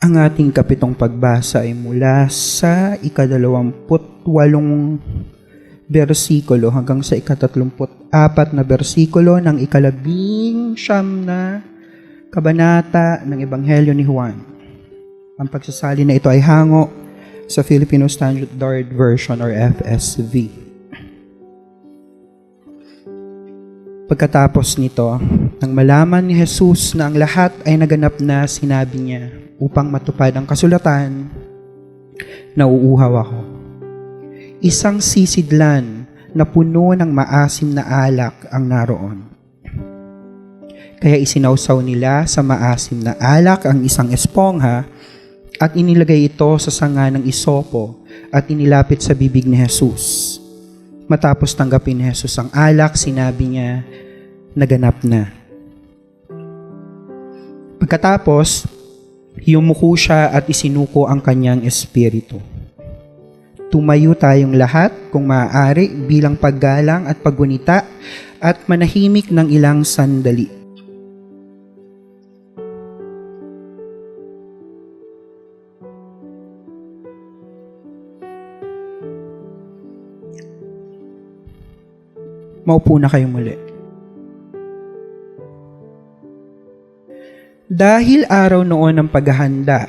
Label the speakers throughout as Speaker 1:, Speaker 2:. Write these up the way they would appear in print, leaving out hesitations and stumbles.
Speaker 1: Ang ating kapitong pagbasa ay mula sa 28 bersikulo hanggang sa 34 na bersikulo ng 19 na kabanata ng Ebanghelyo ni Juan. Ang pagsasali na ito ay hango sa Filipino Standard Version or FSV. Pagkatapos nito, nang malaman ni Jesus na ang lahat ay naganap na, sinabi niya, upang matupad ang kasulatan, nauuhaw ako. Isang sisidlan na puno ng maasim na alak ang naroon. Kaya isinawsaw nila sa maasim na alak ang isang espongha at inilagay ito sa sanga ng isopo at inilapit sa bibig ni Jesus. Matapos tanggapin ni Jesus ang alak, sinabi niya, naganap na. Pagkatapos, yumuko siya at isinuko ang kanyang espiritu. Tumayo tayong lahat kung maaari bilang paggalang at paggunita at manahimik ng ilang sandali. Maupo na kayo muli. Dahil araw noon ng paghahanda,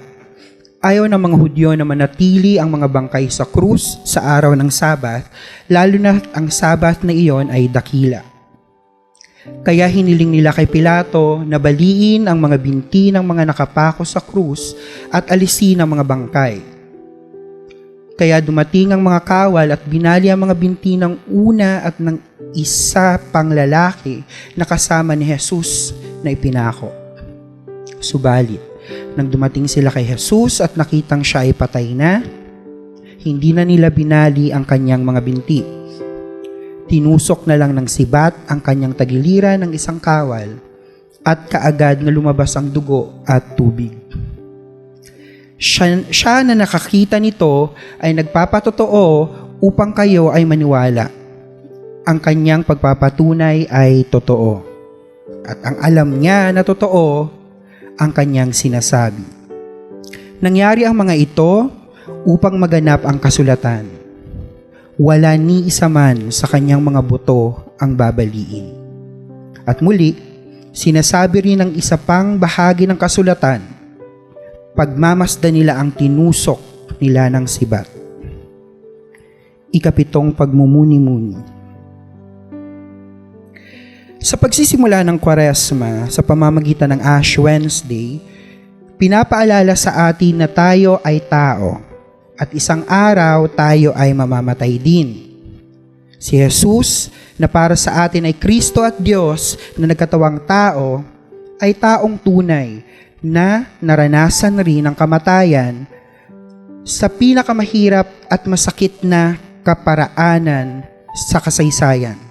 Speaker 1: ayaw ng mga Hudyo na manatili ang mga bangkay sa krus sa araw ng Sabat, lalo na ang Sabat na iyon ay dakila. Kaya hiniling nila kay Pilato na baliin ang mga binti ng mga nakapako sa krus at alisin ang mga bangkay. Kaya dumating ang mga kawal at binali ang mga binti ng una at ng isa pang lalaki na kasama ni Jesus na ipinako. Subalit, nang dumating sila kay Jesus at nakitang siya ay patay na, hindi na nila binali ang kanyang mga binti. Tinusok na lang ng sibat ang kanyang tagiliran ng isang kawal at kaagad na lumabas ang dugo at tubig. Siya na nakakita nito ay nagpapatotoo upang kayo ay maniwala. Ang kanyang pagpapatunay ay totoo. At ang alam niya na totoo ang kanyang sinasabi. Nangyari ang mga ito upang maganap ang kasulatan. Wala ni isa man sa kanyang mga buto ang babaliin. At muli, sinasabi rin ng isa pang bahagi ng kasulatan, pagmamasdan nila ang tinusok nila ng sibat. 7 pagmumuni-muni. Sa pagsisimula ng Kwaresma sa pamamagitan ng Ash Wednesday, pinapaalala sa atin na tayo ay tao at isang araw tayo ay mamamatay din. Si Jesus na para sa atin ay Kristo at Diyos na nagkatawang tao ay taong tunay na naranasan rin ang kamatayan sa pinakamahirap at masakit na kaparaanan sa kasaysayan.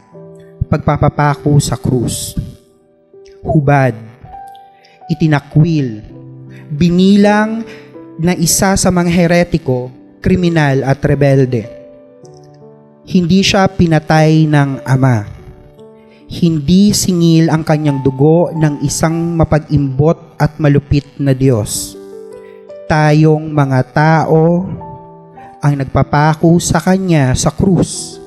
Speaker 1: Pagpapapako sa krus, hubad, itinakwil, binilang na isa sa mga heretiko, kriminal at rebelde. Hindi siya pinatay ng Ama. Hindi singil ang kanyang dugo ng isang mapag-imbot at malupit na Diyos. Tayong mga tao ang nagpapako sa kanya sa krus,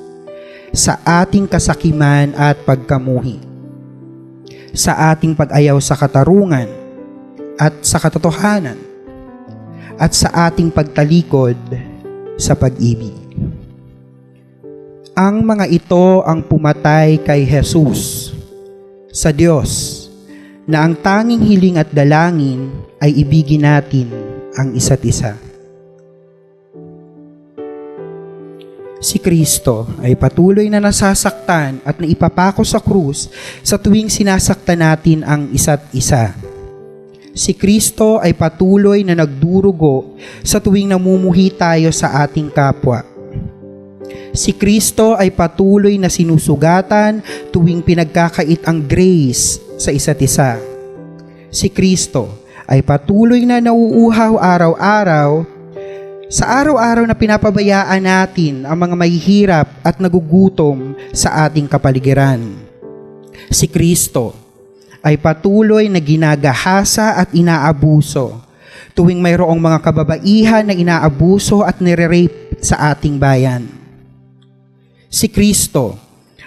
Speaker 1: sa ating kasakiman at pagkamuhi, sa ating pag-ayaw sa katarungan at sa katotohanan, at sa ating pagtalikod sa pag-ibig. Ang mga ito ang pumatay kay Jesus, sa Diyos, na ang tanging hiling at dalangin ay ibigin natin ang isa't isa. Si Kristo ay patuloy na nasasaktan at naipapako sa krus sa tuwing sinasaktan natin ang isa't isa. Si Kristo ay patuloy na nagdurugo sa tuwing namumuhi tayo sa ating kapwa. Si Kristo ay patuloy na sinusugatan tuwing pinagkakait ang grace sa isa't isa. Si Kristo ay patuloy na nauuhaw araw-araw sa araw-araw na pinapabayaan natin ang mga mahihirap at nagugutom sa ating kapaligiran. Si Kristo ay patuloy na ginagahasa at inaabuso tuwing mayroong mga kababaihan na inaabuso at nire-rape sa ating bayan. Si Kristo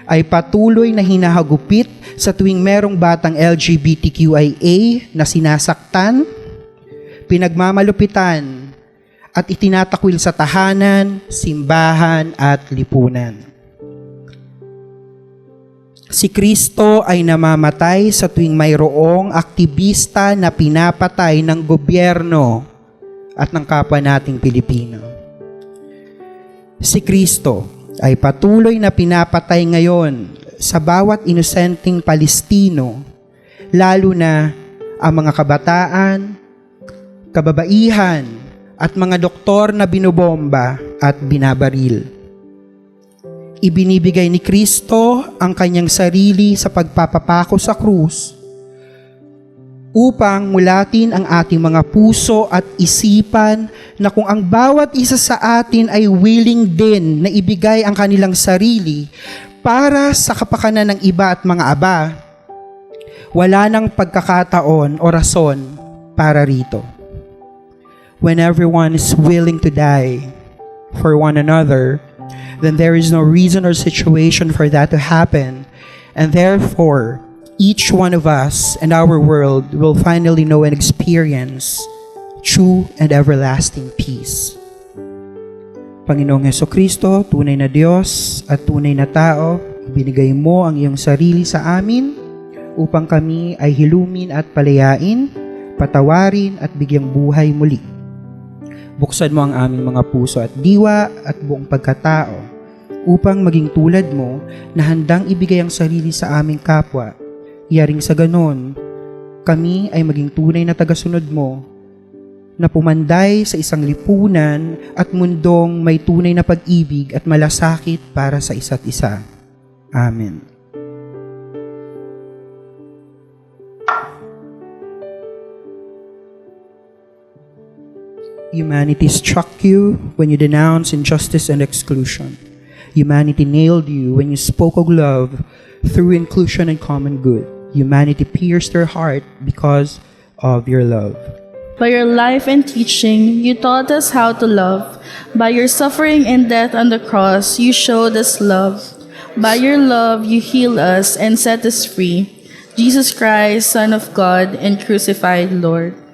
Speaker 1: ay patuloy na hinahagupit sa tuwing merong batang LGBTQIA na sinasaktan, pinagmamalupitan, at itinatakwil sa tahanan, simbahan, at lipunan. Si Kristo ay namamatay sa tuwing mayroong aktivista na pinapatay ng gobyerno at ng kapwa nating Pilipino. Si Kristo ay patuloy na pinapatay ngayon sa bawat inosenteng Palestino, lalo na ang mga kabataan, kababaihan, at mga doktor na binobomba at binabaril. Ibinibigay ni Kristo ang kanyang sarili sa pagpapapako sa krus upang mulatin ang ating mga puso at isipan na kung ang bawat isa sa atin ay willing din na ibigay ang kanilang sarili para sa kapakanan ng iba at mga aba, wala nang pagkakataon o rason para rito. When everyone is willing to die for one another, then there is no reason or situation for that to happen, and therefore, each one of us and our world will finally know and experience true and everlasting peace. Panginoong Jesucristo, tunay na Diyos at tunay na tao, binigay mo ang iyong sarili sa amin upang kami ay hilumin at palayain, patawarin at bigyang buhay muli. Buksan mo ang aming mga puso at diwa at buong pagkatao upang maging tulad mo na handang ibigay ang sarili sa aming kapwa. Iyaring sa ganon, kami ay maging tunay na tagasunod mo na pumanday sa isang lipunan at mundong may tunay na pag-ibig at malasakit para sa isa't isa. Amen. Humanity struck you when you denounced injustice and exclusion. Humanity nailed you when you spoke of love through inclusion and common good. Humanity pierced your heart because of your love.
Speaker 2: By your life and teaching, you taught us how to love. By your suffering and death on the cross, you showed us love. By your love, you healed us and set us free. Jesus Christ, Son of God and crucified Lord.